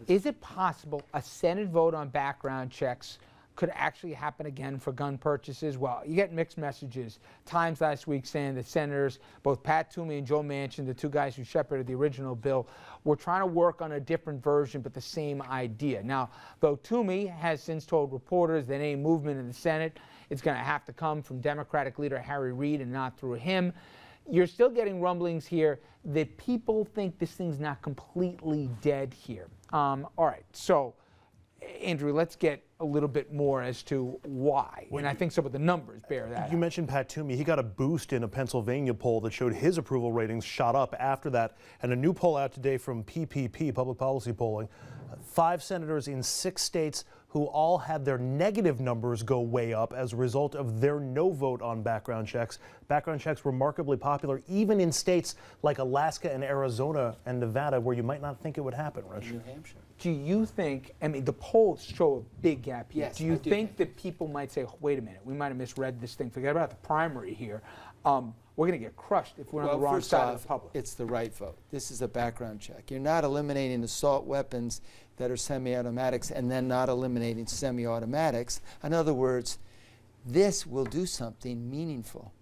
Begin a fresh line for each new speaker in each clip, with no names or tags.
Is it possible a Senate vote on background checks could actually happen again for gun purchases? Well, you get mixed messages. Times last week saying that senators, both Pat Toomey and Joe Manchin, the two guys who shepherded the original bill, were trying to work on a different version but the same idea. Now, though Toomey has since told reporters that any movement in the Senate is going to have to come from Democratic leader Harry Reid and not through him, you're still getting rumblings here that people think this thing's not completely dead here. All right, so Andrew, let's get a little bit more as to why. And I think some of the numbers bear that
You mentioned Pat Toomey. He got a boost in a Pennsylvania poll that showed his approval ratings shot up after that. And a new poll out today from PPP, Public Policy Polling, 5 senators in 6 states who all had their negative numbers go way up as a result of their no vote on background checks. Background checks remarkably popular even in states like Alaska and Arizona and Nevada, where you might not think it would happen, Rich.
New Hampshire.
Do you think, I mean, the polls show a big gap here.
Yes,
do you
I do
think that people might say, wait a minute, we might have misread this thing, forget about the primary here. We're going to get crushed if we're on the wrong
first
side
off,
of the public.
it's the right vote. This is a background check. You're not eliminating assault weapons that are semi-automatics and then not eliminating semi-automatics. In other words, this will do something meaningful.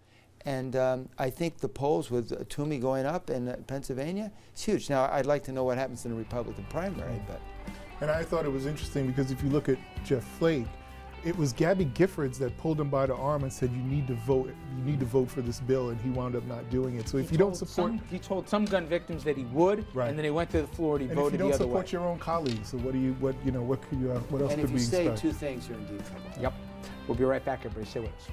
And I think the polls with Toomey going up in Pennsylvania, it's huge. Now, I'd like to know what happens in the Republican primary, but.
And I thought it was interesting because if you look at Jeff Flake, it was Gabby Giffords that pulled him by the arm and said, you need to vote for this bill, and he wound up not doing it. So if you don't support...
He told some gun victims that he would,
right.
And then he went to the floor and he voted the other way.
And if you don't support your own colleagues, so what else
And
could
if
we
you say
expect?
2 things, you're in deep trouble.
Yep. We'll be right back, everybody. Stay with us.